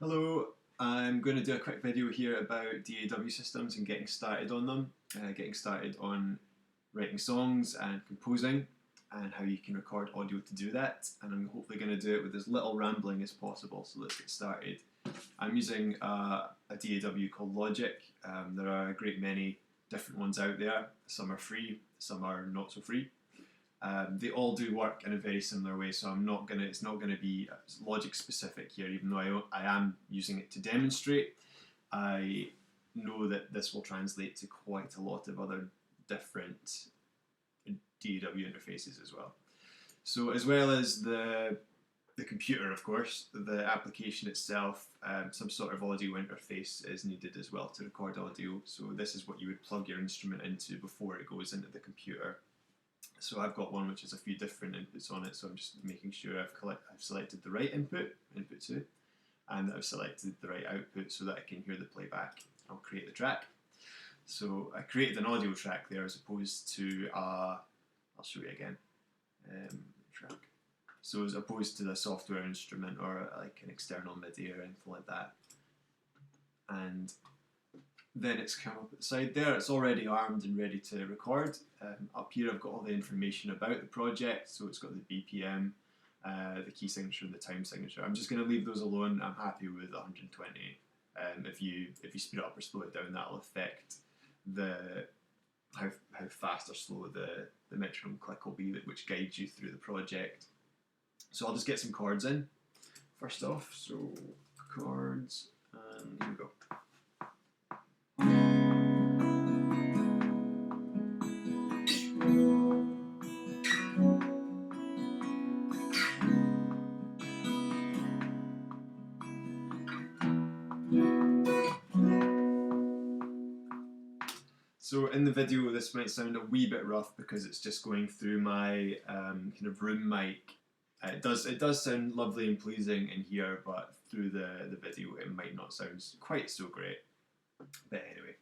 Hello, I'm going to do a quick video here about DAW systems and getting started on them, getting started on writing songs and composing and how you can record audio to do that, and I'm hopefully going to do it with as little rambling as possible, so let's get started. I'm using a DAW called Logic. There are a great many different ones out there. Some are free, some are not so free. They all do work in a very similar way, so it's not gonna be Logic specific here, even though I am using it to demonstrate. I know that this will translate to quite a lot of other different DAW interfaces as well. So as well as the computer, of course, the application itself, some sort of audio interface is needed as well to record audio. So this is what you would plug your instrument into before it goes into the computer. So I've got one which has a few different inputs on it, so I'm just making sure I've selected the right input 2, and that I've selected the right output so that I can hear the playback. I'll create the track. So I created an audio track there as opposed to I'll show you again, track. So as opposed to the software instrument or like an external MIDI or anything like that. And then it's come up at the side there, it's already armed and ready to record. Up here I've got all the information about the project, so it's got the BPM, the key signature and the time signature. I'm just going to leave those alone. I'm happy with 120. If you speed it up or slow it down, that'll affect how fast or slow the metronome click will be, which guides you through the project. So I'll just get some chords in first off. So chords, and here we go. So in the video this might sound a wee bit rough because it's just going through my kind of room mic. It does sound lovely and pleasing in here, but through the video it might not sound quite so great. But anyway,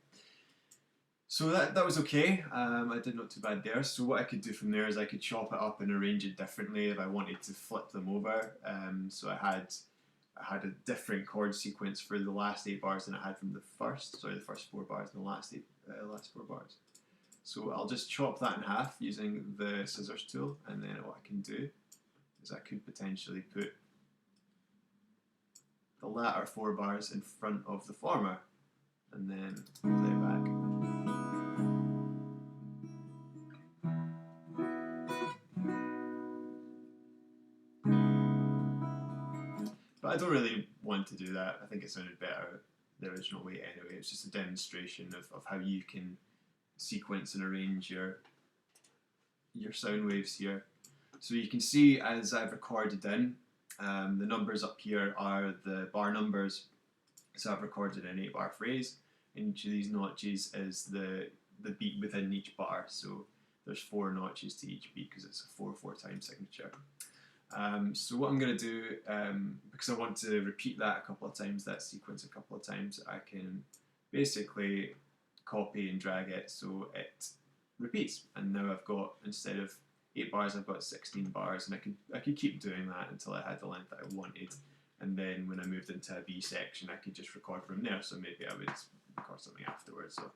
so that was okay. I did not too bad there. So what I could do from there is I could chop it up and arrange it differently if I wanted to flip them over. So I had a different chord sequence for the last 8 bars than I had from the first 4 bars and the last 4 bars. So I'll just chop that in half using the scissors tool, and then what I can do is I could potentially put the latter 4 bars in front of the former, and then play it back. But I don't really want to do that. I think it sounded better the original way anyway. It's just a demonstration of how you can sequence and arrange your sound waves here. So you can see as I've recorded in, the numbers up here are the bar numbers. So I've recorded an 8 bar phrase, and each of these notches is the beat within each bar. So there's 4 notches to each beat because it's a 4/4 time signature. So what I'm going to do, because I want to repeat that a couple of times, that sequence a couple of times, I can basically copy and drag it so it repeats. And now I've got, instead of 8 bars, I've got 16 bars, and I could keep doing that until I had the length that I wanted. And then when I moved into a B section, I could just record from there. So maybe I would record something afterwards. So.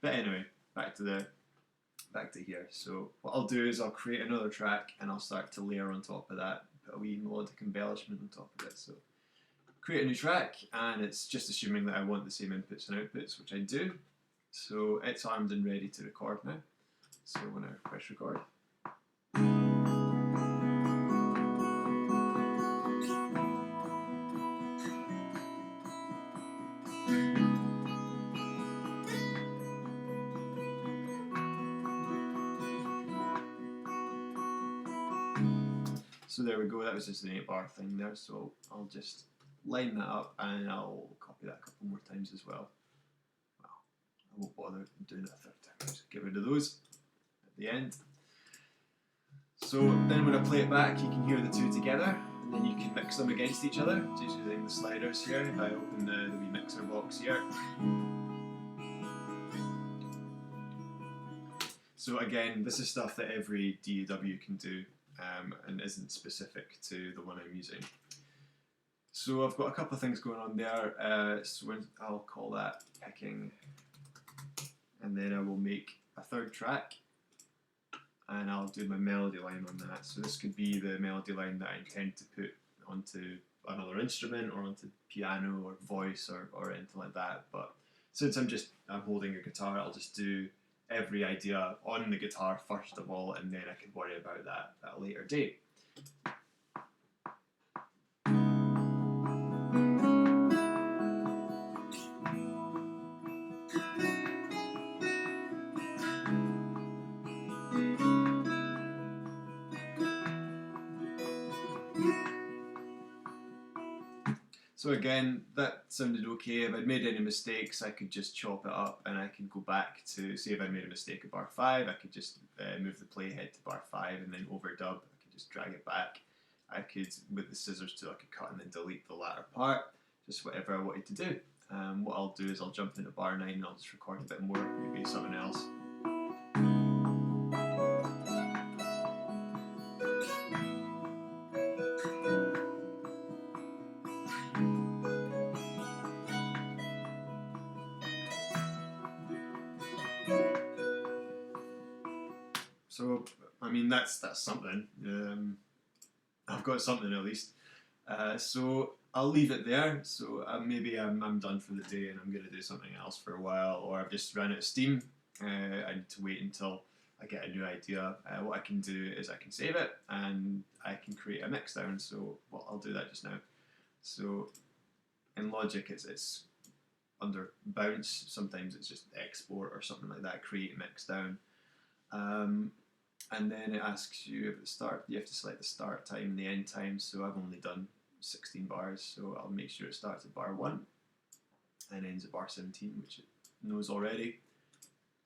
But anyway, back to here. So what I'll do is I'll create another track and I'll start to layer on top of that, put a wee melodic embellishment on top of it. So create a new track, and it's just assuming that I want the same inputs and outputs, which I do. So it's armed and ready to record now. So when I press record. So there we go, that was just an 8 bar thing there, so I'll just line that up and I'll copy that a couple more times as well. Well, I won't bother doing it a third time, I'll just get rid of those at the end. So then when I play it back, you can hear the 2 together, and then you can mix them against each other, just using the sliders here. If I open the wee mixer box here. So again, this is stuff that every DAW can do and isn't specific to the one I'm using. So I've got a couple of things going on there. So I'll call that picking, and then I will make a third track, and I'll do my melody line on that. So this could be the melody line that I intend to put onto another instrument or onto piano or voice or anything like that. But since I'm holding a guitar, I'll just do every idea on the guitar first of all, and then I can worry about that at a later date. So again, that sounded okay. If I'd made any mistakes, I could just chop it up and I could go back to, say if I made a mistake at bar 5, I could just move the playhead to bar 5 and then overdub. I could just drag it back. I could, with the scissors tool, I could cut and then delete the latter part, just whatever I wanted to do. What I'll do is I'll jump into bar 9 and I'll just record a bit more, maybe something else. So, I mean, that's something. I've got something at least. So I'll leave it there. So maybe I'm done for the day and I'm going to do something else for a while, or I've just run out of steam. I need to wait until I get a new idea. What I can do is I can save it and I can create a mixdown. So I'll do that just now. So in Logic, it's under bounce. Sometimes it's just export or something like that. Create mixdown. And then it asks you at the start, you have to select the start time and the end time. So I've only done 16 bars, so I'll make sure it starts at bar 1 and ends at bar 17, which it knows already.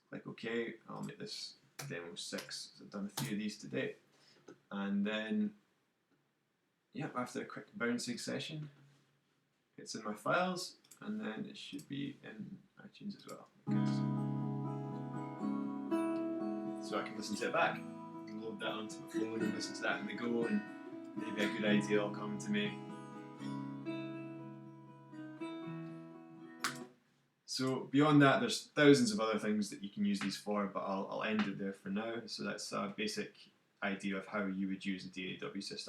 Click OK. I'll make this demo 6. So I've done a few of these today. And then, yeah, after a quick bouncing session, it's in my files, and then it should be in iTunes as well. So I can listen to it back, and load that onto my phone and listen to that in the go, and maybe a good idea will come to me. So beyond that, there's thousands of other things that you can use these for, but I'll end it there for now. So that's a basic idea of how you would use a DAW system.